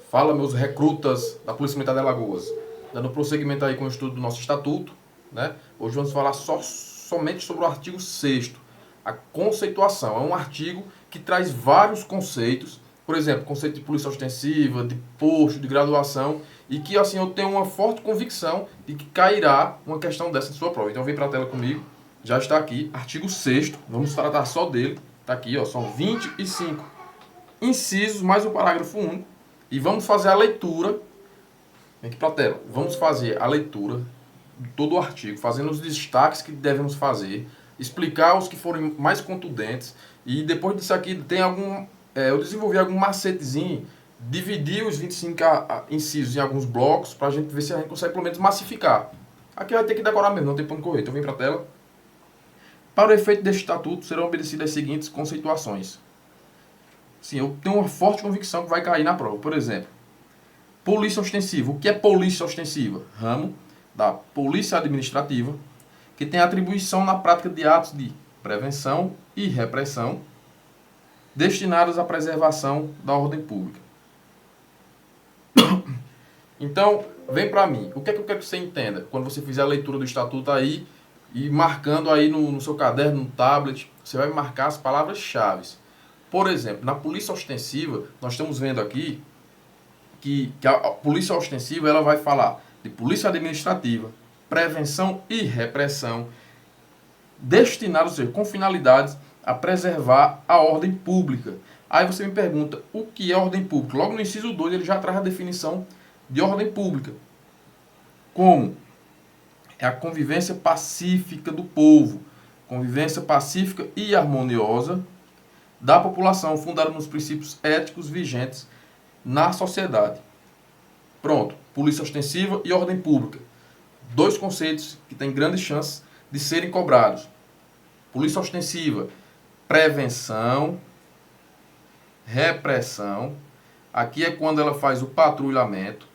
Fala, meus recrutas da Polícia Militar de Alagoas. Dando prosseguimento aí com o estudo do nosso estatuto, né? Hoje vamos falar somente sobre o artigo 6º, a conceituação. É um artigo que traz vários conceitos, por exemplo, conceito de polícia ostensiva, de posto, de graduação, e que assim eu tenho uma forte convicção de que cairá uma questão dessa de sua prova. Então vem para a tela comigo, já está aqui, artigo 6º, vamos tratar só dele, está aqui, ó, são 25 incisos mais o parágrafo único. E vamos fazer a leitura, vem aqui para a tela, vamos fazer a leitura de todo o artigo, fazendo os destaques que devemos fazer, explicar os que forem mais contundentes, e depois disso aqui tem eu desenvolvi algum macetezinho, dividir os 25 incisos em alguns blocos, para a gente ver se a gente consegue pelo menos massificar. Aqui vai ter que decorar mesmo, não tem ponto correr, então vem para a tela. Para o efeito deste estatuto serão obedecidas as seguintes conceituações. Sim, eu tenho uma forte convicção que vai cair na prova. Por exemplo, polícia ostensiva. O que é polícia ostensiva? Ramo da polícia administrativa, que tem atribuição na prática de atos de prevenção e repressão destinados à preservação da ordem pública. Então, vem para mim. O que é que eu quero que você entenda quando você fizer a leitura do estatuto aí e marcando aí no seu caderno, no tablet, você vai marcar as palavras-chave. Por exemplo, na polícia ostensiva, nós estamos vendo aqui que a polícia ostensiva ela vai falar de polícia administrativa, prevenção e repressão, destinados, ou seja, com finalidades a preservar a ordem pública. Aí você me pergunta, o que é ordem pública? Logo no inciso 2 ele já traz a definição de ordem pública. Como? É a convivência pacífica do povo, convivência pacífica e harmoniosa da população, fundada nos princípios éticos vigentes na sociedade. Pronto, polícia ostensiva e ordem pública. Dois conceitos que têm grandes chances de serem cobrados. Polícia ostensiva, prevenção, repressão. Aqui é quando ela faz o patrulhamento.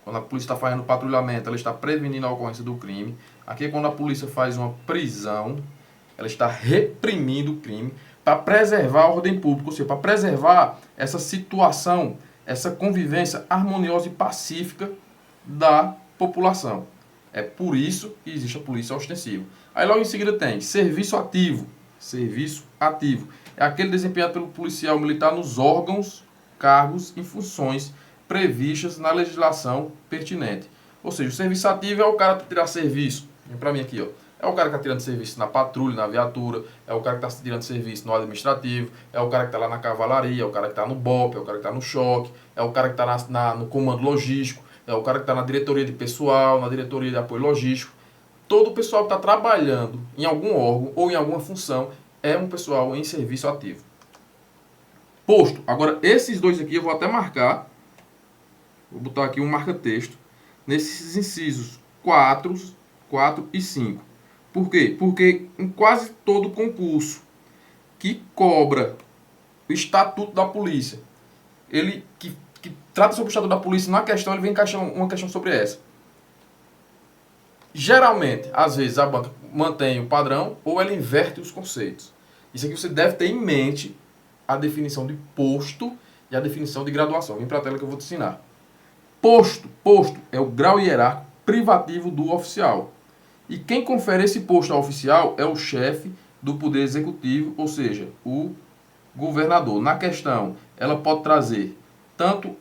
Quando a polícia está fazendo o patrulhamento, ela está prevenindo a ocorrência do crime. Aqui é quando a polícia faz uma prisão, ela está reprimindo o crime para preservar a ordem pública, ou seja, para preservar essa situação, essa convivência harmoniosa e pacífica da população. É por isso que existe a polícia ostensiva. Aí logo em seguida tem serviço ativo. Serviço ativo é aquele desempenhado pelo policial militar nos órgãos, cargos e funções previstas na legislação pertinente. Ou seja, o serviço ativo é o cara que tirar serviço. Vem para mim aqui, ó. É o cara que está tirando serviço na patrulha, na viatura, é o cara que está tirando serviço no administrativo, é o cara que está lá na cavalaria, é o cara que está no BOP, é o cara que está no choque, é o cara que está no comando logístico, é o cara que está na diretoria de pessoal, na diretoria de apoio logístico. Todo o pessoal que está trabalhando em algum órgão ou em alguma função é um pessoal em serviço ativo. Posto. Agora, esses dois aqui eu vou até marcar, vou botar aqui um marca-texto, nesses incisos 4 e 5. Por quê? Porque em quase todo concurso que cobra o estatuto da polícia, ele que trata sobre o estatuto da polícia na questão, ele vem encaixar uma questão sobre essa. Geralmente, às vezes, a banca mantém o padrão ou ela inverte os conceitos. Isso aqui você deve ter em mente a definição de posto e a definição de graduação. Vem para a tela que eu vou te ensinar. Posto é o grau hierárquico privativo do oficial. E quem confere esse posto ao oficial é o chefe do Poder Executivo, ou seja, o governador. Na questão, ela pode trazer tanto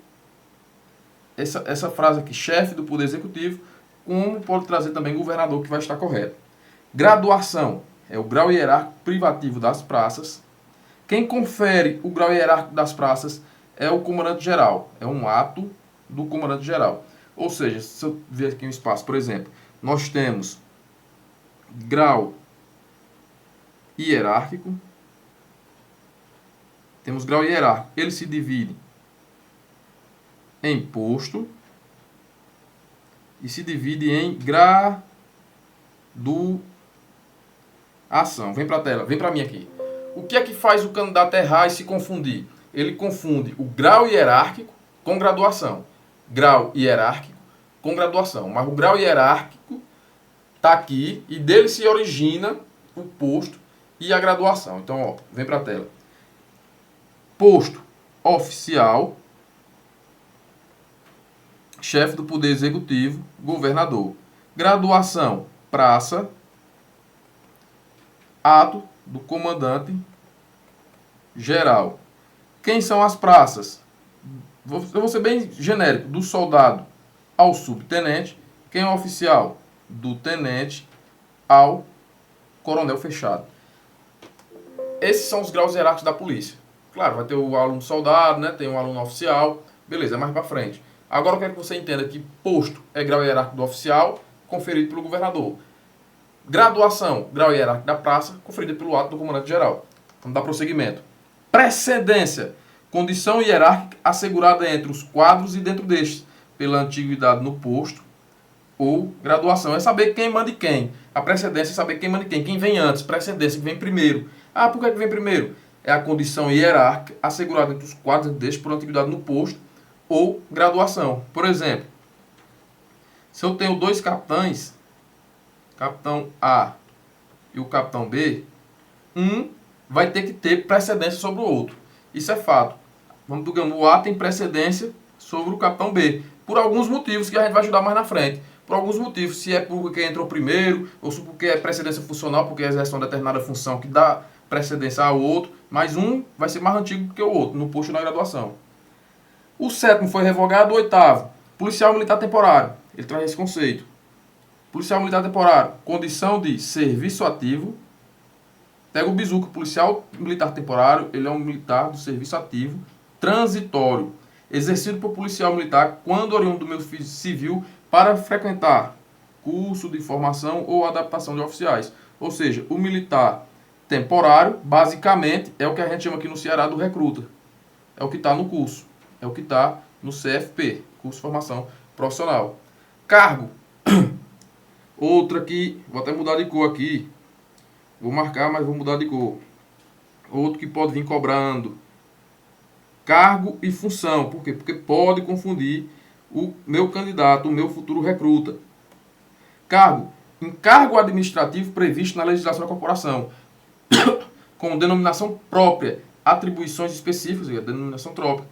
essa frase aqui, chefe do Poder Executivo, como pode trazer também governador, que vai estar correto. Graduação é o grau hierárquico privativo das praças. Quem confere o grau hierárquico das praças é o comandante-geral. É um ato do comandante-geral. Ou seja, se eu ver aqui um espaço, por exemplo, nós temos grau hierárquico. Temos grau hierárquico. Ele se divide em posto e se divide em graduação. Vem para a tela, vem para mim aqui. O que é que faz o candidato errar e se confundir? Ele confunde o grau hierárquico com graduação. Grau hierárquico com graduação. Mas o grau hierárquico está aqui e dele se origina o posto e a graduação. Então, ó, vem para a tela. Posto oficial chefe do Poder Executivo, governador. Graduação, praça, ato do comandante geral. Quem são as praças? Eu vou ser bem genérico, do soldado ao subtenente. Quem é o oficial? Do tenente ao coronel fechado. Esses são os graus hierárquicos da polícia. Claro, vai ter o aluno soldado, né? Tem o aluno oficial. Beleza, é mais pra frente. Agora eu quero que você entenda que posto é grau hierárquico do oficial, conferido pelo governador. Graduação, grau hierárquico da praça, conferida pelo ato do comandante geral. Vamos dar prosseguimento. Precedência, condição hierárquica assegurada entre os quadros e dentro destes, pela antiguidade no posto ou graduação. É saber quem manda e quem. A precedência é saber quem manda e quem. Quem vem antes, precedência, que vem primeiro. Ah, por que vem primeiro? É a condição hierárquica assegurada entre os quadros destes por antiguidade no posto ou graduação. Por exemplo, se eu tenho dois capitães, capitão A e o capitão B, um vai ter que ter precedência sobre o outro. Isso é fato. Vamos digamos, o A tem precedência sobre o capitão B, por alguns motivos que a gente vai ajudar mais na frente. Por alguns motivos, se é porque entrou primeiro, ou se porque é precedência funcional, porque exerce uma determinada função que dá precedência ao outro, mas um vai ser mais antigo do que o outro, no posto na graduação. O sétimo foi revogado, o oitavo, policial militar temporário. Ele traz esse conceito. Policial militar temporário, condição de serviço ativo. Pega o bizu, que o policial militar temporário, ele é um militar do serviço ativo, transitório, exercido por policial militar quando oriundo do meio civil para frequentar curso de formação ou adaptação de oficiais. Ou seja, o militar temporário, basicamente, é o que a gente chama aqui no Ceará do recruta. É o que está no curso. É o que está no CFP, curso de formação profissional. Cargo. Outra que, vou até mudar de cor aqui. Vou marcar, mas vou mudar de cor. Outro que pode vir cobrando. Cargo e função. Por quê? Porque pode confundir o meu candidato, o meu futuro recruta. Cargo. Encargo administrativo previsto na legislação da corporação. Com denominação própria. Atribuições específicas. Denominação própria.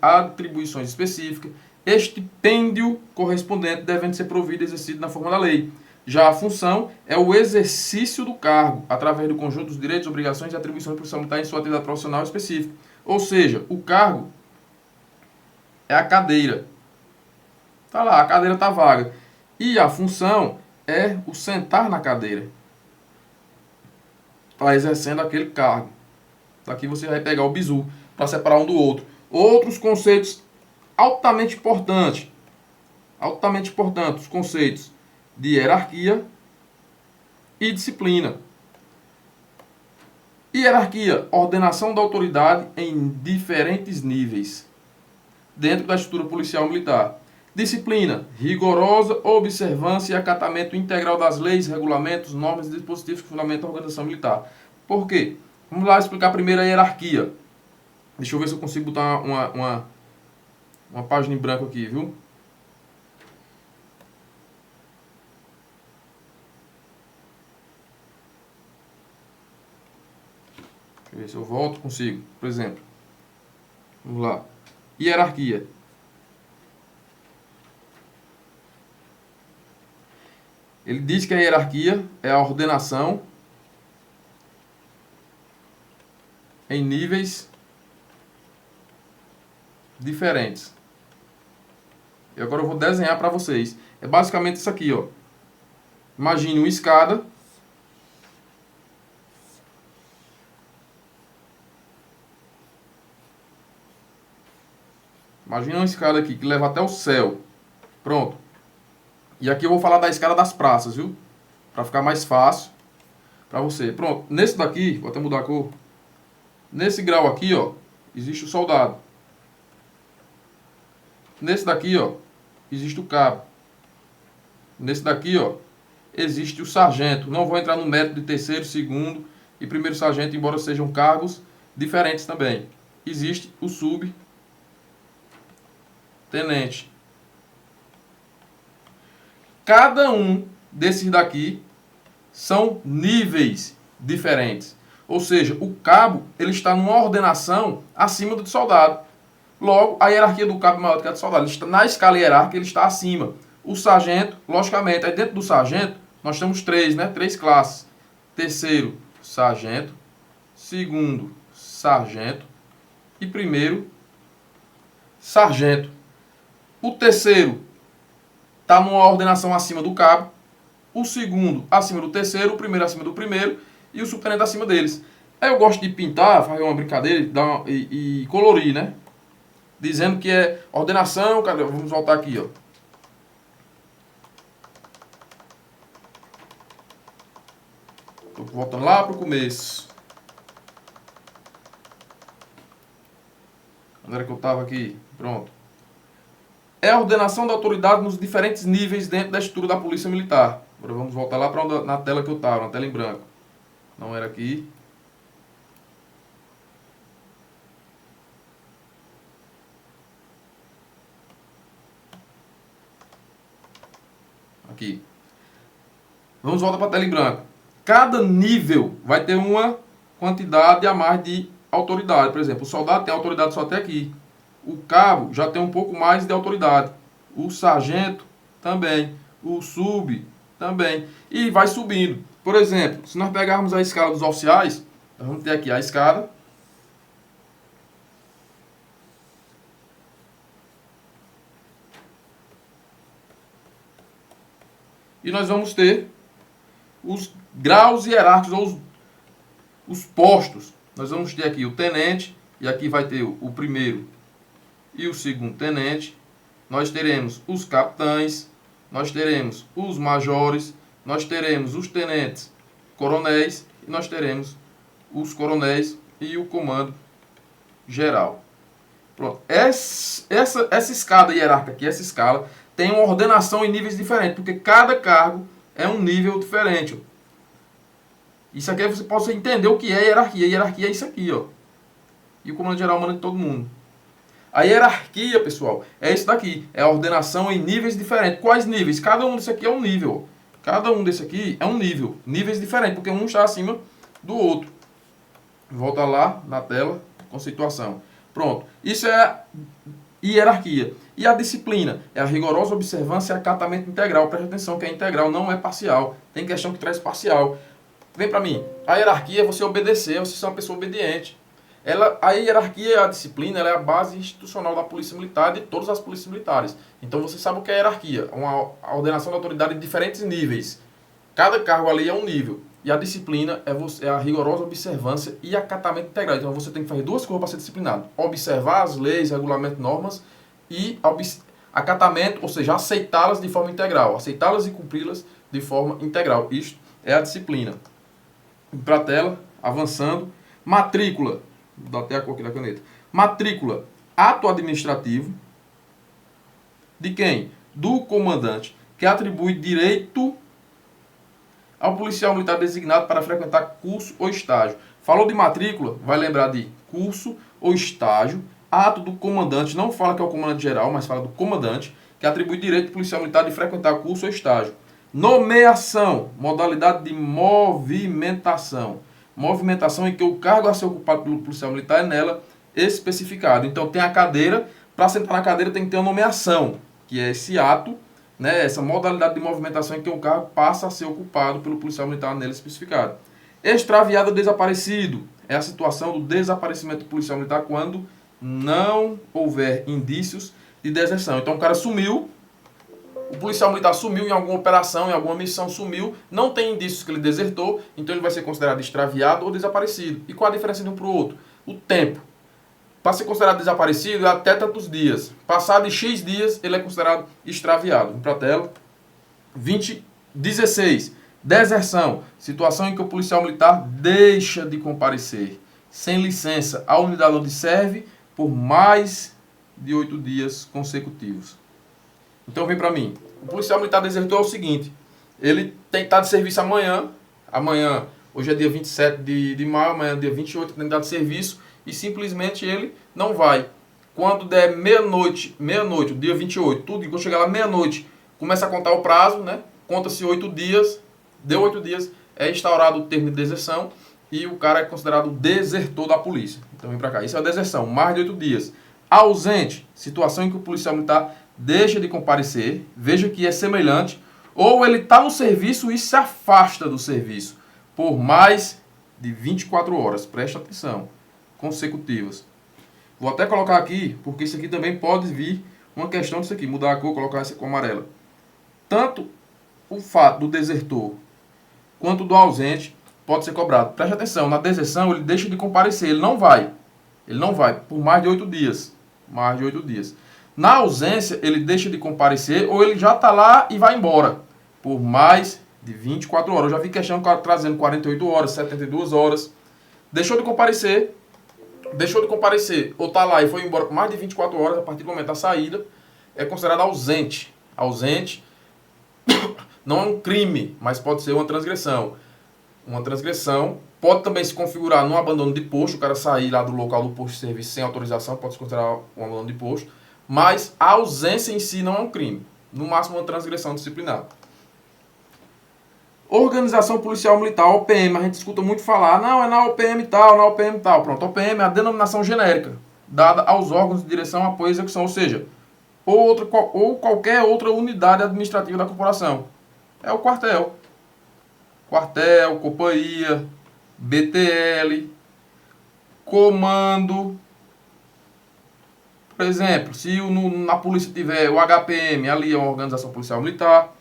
Atribuições específicas. Estipêndio correspondente devendo ser provido e exercido na forma da lei. Já a função é o exercício do cargo, através do conjunto dos direitos, obrigações e atribuições do policial militar em sua atividade profissional específica. Ou seja, o cargo é a cadeira. Está lá, a cadeira está vaga. E a função é o sentar na cadeira. Está exercendo aquele cargo. Daqui você vai pegar o bizu para separar um do outro. Outros conceitos altamente importantes. Altamente importantes, os conceitos de hierarquia e disciplina. Hierarquia, ordenação da autoridade em diferentes níveis, dentro da estrutura policial militar. Disciplina, rigorosa observância e acatamento integral das leis, regulamentos, normas e dispositivos que fundamentam a organização militar. Por quê? Vamos lá explicar primeiro a hierarquia. Deixa eu ver se eu consigo botar uma página em branco aqui, viu? Deixa eu ver se eu volto, consigo. Por exemplo, vamos lá. Hierarquia. Ele diz que a hierarquia é a ordenação em níveis diferentes. E agora eu vou desenhar para vocês. É basicamente isso aqui, ó. Imagine uma escada. Imagina uma escada aqui que leva até o céu. Pronto. E aqui eu vou falar da escada das praças, viu? Para ficar mais fácil para você. Pronto. Nesse daqui, vou até mudar a cor. Nesse grau aqui, ó, existe o soldado. Nesse daqui, ó, existe o cabo. Nesse daqui, ó, existe o sargento. Não vou entrar no mérito de terceiro, segundo e primeiro sargento, embora sejam cargos diferentes também. Existe o subtenente. Cada um desses daqui são níveis diferentes. Ou seja, o cabo ele está numa ordenação acima do soldado. Logo, a hierarquia do cabo é maior do que a do soldado. Na escala hierárquica, ele está acima. O sargento, logicamente, aí dentro do sargento, nós temos três, né? Três classes. Terceiro, sargento. Segundo, sargento. E primeiro, sargento. O terceiro está numa ordenação acima do cabo. O segundo acima do terceiro. O primeiro acima do primeiro. E o subtenente acima deles. Aí eu gosto de pintar, fazer uma brincadeira e colorir, né? Dizendo que é ordenação. Cadê? Vamos voltar aqui, ó. Estou voltando lá para o começo. Onde era que eu estava aqui? Pronto. É a ordenação da autoridade nos diferentes níveis dentro da estrutura da Polícia Militar. Agora vamos voltar lá para na tela que eu estava, na tela em branco. Não era aqui. Aqui. Vamos voltar para a tela em branco. Cada nível vai ter uma quantidade a mais de autoridade. Por exemplo, o soldado tem autoridade só até aqui. O cabo já tem um pouco mais de autoridade. O sargento também. O sub também. E vai subindo. Por exemplo, se nós pegarmos a escala dos oficiais, nós vamos ter aqui a escada. E nós vamos ter os graus hierárquicos, ou os postos. Nós vamos ter aqui o tenente, e aqui vai ter o primeiro e o segundo tenente. Nós teremos os capitães, nós teremos os majores, nós teremos os tenentes coronéis, e nós teremos os coronéis e o comando geral. Pronto. Essa escada hierárquica aqui, essa escala, tem uma ordenação em níveis diferentes, porque cada cargo é um nível diferente. Ó. Isso aqui você pode entender o que é hierarquia. A hierarquia é isso aqui, ó. E o comando geral manda de todo mundo. A hierarquia, pessoal, é isso daqui. É a ordenação em níveis diferentes. Quais níveis? Cada um desse aqui é um nível. Cada um desse aqui é um nível. Níveis diferentes, porque um está acima do outro. Volta lá na tela, conceituação. Pronto. Isso é a hierarquia. E a disciplina? É a rigorosa observância e acatamento integral. Preste atenção que é integral, não é parcial. Tem questão que traz parcial. Vem para mim. A hierarquia é você obedecer, você ser uma pessoa obediente. A hierarquia e a disciplina ela é a base institucional da Polícia Militar, de todas as polícias militares. Então você sabe o que é hierarquia. A ordenação da autoridade em diferentes níveis. Cada cargo ali é um nível. E a disciplina é a rigorosa observância e acatamento integral. Então você tem que fazer duas coisas para ser disciplinado. Observar as leis, regulamentos, normas e acatamento, ou seja, aceitá-las de forma integral. Aceitá-las e cumpri-las de forma integral. Isto é a disciplina. Para a tela, avançando. Matrícula. Vou dar até a cor aqui da caneta. Matrícula. Ato administrativo. De quem? Do comandante, que atribui direito ao policial militar designado para frequentar curso ou estágio. Falou de matrícula, vai lembrar de curso ou estágio. Ato do comandante, não fala que é o comandante geral, mas fala do comandante, que atribui direito ao policial militar de frequentar curso ou estágio. Nomeação, modalidade de movimentação. Movimentação em que o cargo a ser ocupado pelo policial militar é nela especificado. Então tem a cadeira, para sentar na cadeira tem que ter uma nomeação, que é esse ato, né, essa modalidade de movimentação em que o cargo passa a ser ocupado pelo policial militar nele especificado. Extraviado ou desaparecido é a situação do desaparecimento do policial militar quando não houver indícios de deserção. Então o cara sumiu, o policial militar sumiu em alguma operação, em alguma missão sumiu, não tem indícios que ele desertou, então ele vai ser considerado extraviado ou desaparecido. E qual a diferença de um para o outro? O tempo. Para ser considerado desaparecido é até tantos dias. Passado de X dias, ele é considerado extraviado. Vamos para a tela. 16. Deserção. Situação em que o policial militar deixa de comparecer, sem licença, à unidade onde serve, por mais de 8 dias consecutivos. Então vem para mim. O policial militar desertou é o seguinte. Ele tem que estar de serviço amanhã. Amanhã, hoje é dia 27 de maio, amanhã é dia 28, tem que estar de serviço. E simplesmente ele não vai. Quando der meia-noite, o dia 28, tudo, e quando chegar lá meia-noite, começa a contar o prazo, né? Conta-se 8 dias, deu 8 dias, é instaurado o termo de deserção e o cara é considerado desertor da polícia. Então vem pra cá, isso é a deserção, mais de 8 dias. Ausente, situação em que o policial militar deixa de comparecer, veja que é semelhante, ou ele está no serviço e se afasta do serviço por mais de 24 horas, preste atenção, consecutivas. Vou até colocar aqui, porque isso aqui também pode vir uma questão disso aqui, mudar a cor, colocar essa cor amarela. Tanto o fato do desertor quanto do ausente pode ser cobrado. Preste atenção, na deserção ele deixa de comparecer, ele não vai por mais de 8 dias. Mais de 8 dias. Na ausência, ele deixa de comparecer ou ele já está lá e vai embora por mais de 24 horas. Eu já vi questão trazendo 48 horas, 72 horas. Deixou de comparecer ou está lá e foi embora por mais de 24 horas, a partir do momento da saída, é considerado ausente. Ausente não é um crime, mas pode ser uma transgressão. Uma transgressão pode também se configurar no abandono de posto, o cara sair lá do local do posto de serviço sem autorização, pode se considerar um abandono de posto, mas a ausência em si não é um crime, no máximo uma transgressão disciplinar. Organização Policial Militar, OPM, a gente escuta muito falar, não, é na OPM tal, na OPM tal. Pronto, OPM é a denominação genérica, dada aos órgãos de direção, apoio e execução, ou seja, ou qualquer outra unidade administrativa da corporação. É o quartel. Quartel, companhia, BTL, comando. Por exemplo, se na polícia tiver o HPM, ali é uma organização policial militar.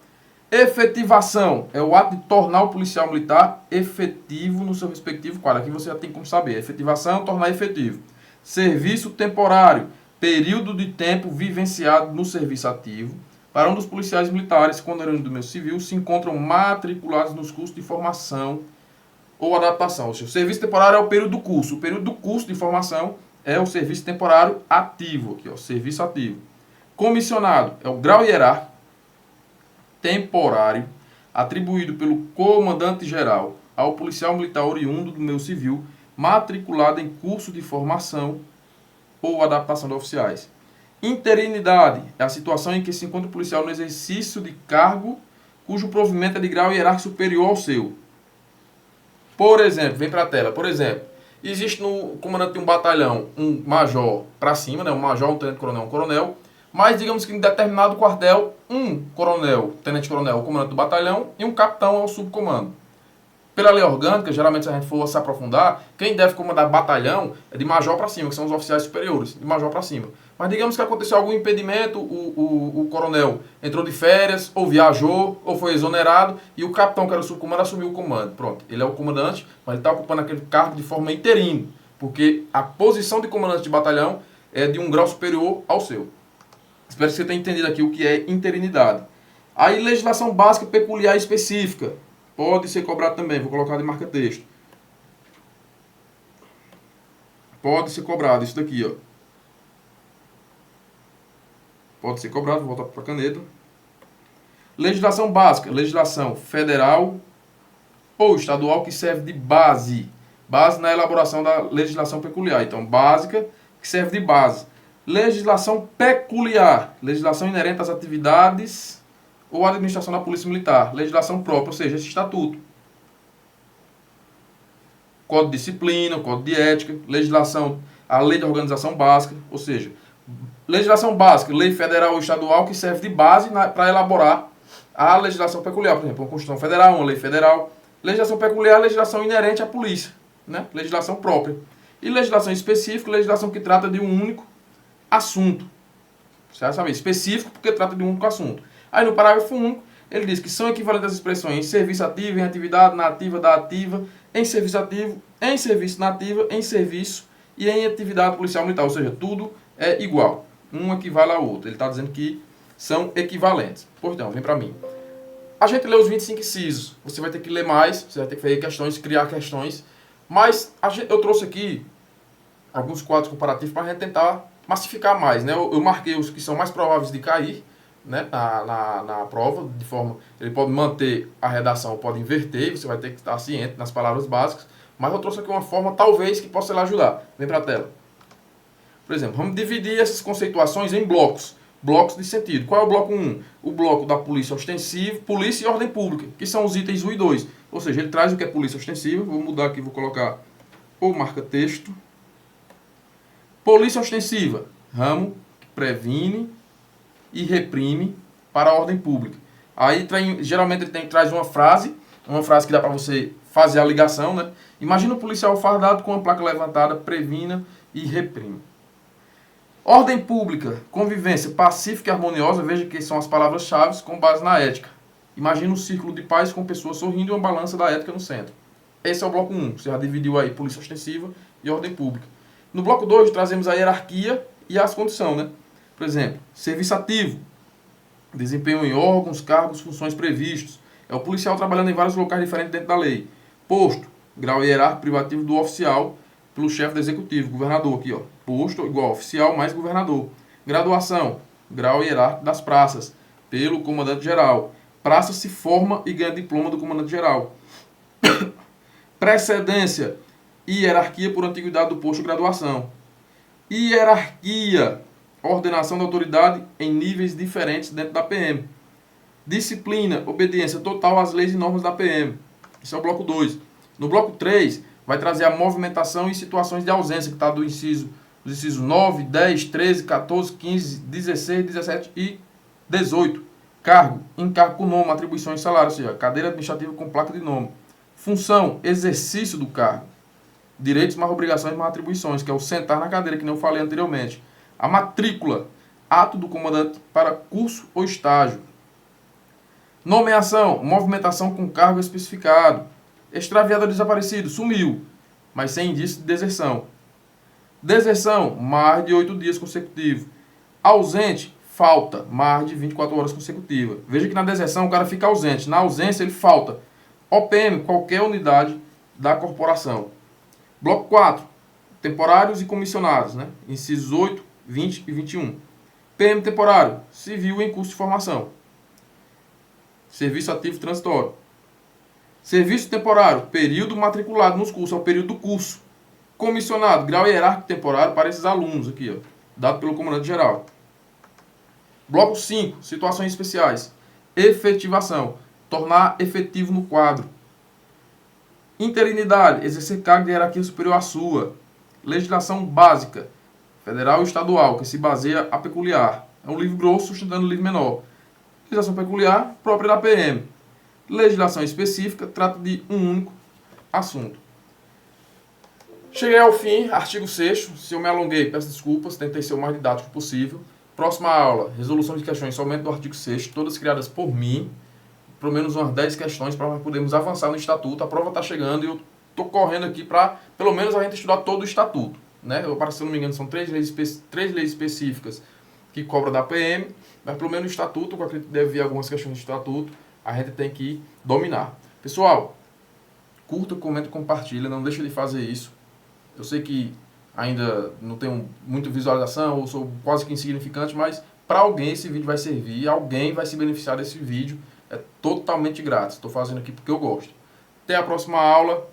Efetivação é o ato de tornar o policial militar efetivo no seu respectivo quadro. Aqui você já tem como saber. Efetivação é tornar efetivo. Serviço temporário, período de tempo vivenciado no serviço ativo, para um dos policiais militares, quando eram do meio civil, se encontram matriculados nos cursos de formação ou adaptação. Ou seja, o serviço temporário é o período do curso. O período do curso de formação é o serviço temporário ativo. Aqui, ó, serviço ativo. Comissionado é o grau hierárquico temporário atribuído pelo comandante-geral ao policial militar oriundo do meio civil, matriculado em curso de formação ou adaptação de oficiais. Interinidade é a situação em que se encontra o policial no exercício de cargo cujo provimento é de grau hierárquico superior ao seu. Por exemplo, vem para a tela, por exemplo, existe no comandante de um batalhão um major para cima, né, um major, um tenente-coronel, um coronel, mas digamos que em determinado quartel, um coronel, tenente-coronel, o comandante do batalhão, e um capitão é o subcomando. Pela lei orgânica, geralmente se a gente for se aprofundar, quem deve comandar batalhão é de major para cima, que são os oficiais superiores, de major para cima. Mas digamos que aconteceu algum impedimento, o coronel entrou de férias, ou viajou, ou foi exonerado, e o capitão, que era o subcomando, assumiu o comando. Pronto, ele é o comandante, mas ele está ocupando aquele cargo de forma interina, porque a posição de comandante de batalhão é de um grau superior ao seu. Espero que você tenha entendido aqui o que é interinidade. Aí, legislação básica peculiar e específica. Pode ser cobrado também, vou colocar de marca-texto. Pode ser cobrado, isso daqui, ó. Pode ser cobrado, vou voltar para a caneta. Legislação básica, legislação federal ou estadual que serve de base. Base na elaboração da legislação peculiar. Então, básica que serve de base. Legislação peculiar, legislação inerente às atividades ou à administração da Polícia Militar. Legislação própria, ou seja, esse estatuto. Código de disciplina, código de ética, legislação, a lei de organização básica, ou seja, legislação básica, lei federal ou estadual que serve de base para elaborar a legislação peculiar. Por exemplo, uma Constituição Federal, uma lei federal. Legislação peculiar, legislação inerente à polícia, né? Legislação própria. E legislação específica, legislação que trata de um único assunto. Você vai saber, específico porque trata de um único assunto. Aí no parágrafo único, ele diz que são equivalentes as expressões em serviço ativo, em atividade, na ativa, da ativa, em serviço ativo, em serviço na ativa, em serviço e em atividade policial militar. Ou seja, tudo é igual. Um equivale ao outro. Ele está dizendo que são equivalentes. Portanto, vem para mim. A gente lê os 25 incisos. Você vai ter que ler mais, você vai ter que fazer questões, criar questões. Mas eu trouxe aqui alguns quadros comparativos para a gente tentar massificar mais, né? Eu marquei os que são mais prováveis de cair, né, na prova, de forma... Ele pode manter a redação, pode inverter, você vai ter que estar ciente nas palavras básicas, mas eu trouxe aqui uma forma, talvez, que possa lhe ajudar. Vem para a tela. Por exemplo, vamos dividir essas conceituações em blocos. Blocos de sentido. Qual é o bloco 1? O bloco da polícia ostensiva, polícia e ordem pública, que são os itens 1 e 2. Ou seja, ele traz o que é polícia ostensiva. Vou mudar aqui, vou colocar o marca-texto. Polícia ostensiva Ramo que previne e reprime para a ordem pública. Aí, geralmente, ele traz uma frase que dá para você fazer a ligação, né? Imagina o policial fardado com a placa levantada, previna e reprime. Ordem pública, convivência pacífica e harmoniosa, veja que são as palavras-chave com base na ética. Imagina um círculo de paz com pessoas sorrindo e uma balança da ética no centro. Esse é o bloco 1, você já dividiu aí polícia ostensiva e ordem pública. No bloco 2, trazemos a hierarquia e as condições, né? Por exemplo, serviço ativo, desempenho em órgãos, cargos, funções previstos. É o policial trabalhando em vários locais diferentes dentro da lei. Posto, grau hierárquico privativo do oficial pelo chefe do executivo, governador aqui, ó. Posto igual oficial mais governador. Graduação, grau hierárquico das praças, pelo comandante geral. Praça se forma e ganha diploma do comandante geral. Precedência, hierarquia por antiguidade do posto de graduação. Hierarquia, ordenação da autoridade em níveis diferentes dentro da PM. Disciplina, obediência total às leis e normas da PM. Esse é o bloco 2. No bloco 3, vai trazer a movimentação e situações de ausência, que está dos incisos 9, 10, 13, 14, 15, 16, 17 e 18. Cargo, encargo com nome, atribuições e salário, ou seja, cadeira administrativa com placa de nome. Função, exercício do cargo. Direitos mais obrigações mais atribuições, que é o sentar na cadeira, que nem eu falei anteriormente. A matrícula, ato do comandante para curso ou estágio. Nomeação, movimentação com cargo especificado. Extraviado ou desaparecido, sumiu, mas sem indício de deserção. Deserção, mais de 8 dias consecutivos. Ausente, falta, mais de 24 horas consecutivas. Veja que na deserção o cara fica ausente, na ausência ele falta. OPM, qualquer unidade da corporação. Bloco 4, temporários e comissionados, né? Incisos 8, 20 e 21. PM temporário, civil em curso de formação. Serviço ativo transitório. Serviço temporário, período matriculado nos cursos, é o período do curso. Comissionado, grau hierárquico temporário para esses alunos aqui, ó, dado pelo comandante geral. Bloco 5, situações especiais. Efetivação, tornar efetivo no quadro. Interinidade, exercer cargo de hierarquia superior à sua. Legislação básica, federal e estadual, que se baseia a peculiar. É um livro grosso sustentando um livro menor. Legislação peculiar, própria da PM. Legislação específica, trata de um único assunto. Cheguei ao fim, artigo 6º. Se eu me alonguei, peço desculpas, tentei ser o mais didático possível. Próxima aula, resolução de questões somente do artigo 6º, todas criadas por mim. Pelo menos umas 10 questões para nós podermos avançar no estatuto. A prova está chegando e eu estou correndo aqui para, pelo menos, a gente estudar todo o estatuto. Né? Se eu não me engano, são 3 leis específicas que cobra da PM, mas pelo menos o estatuto, eu acredito que deve vir algumas questões do estatuto, a gente tem que dominar. Pessoal, curta, comenta, compartilha, não deixa de fazer isso. Eu sei que ainda não tenho muita visualização, ou sou quase que insignificante, mas para alguém esse vídeo vai servir, alguém vai se beneficiar desse vídeo, é totalmente grátis. Estou fazendo aqui porque eu gosto. Até a próxima aula.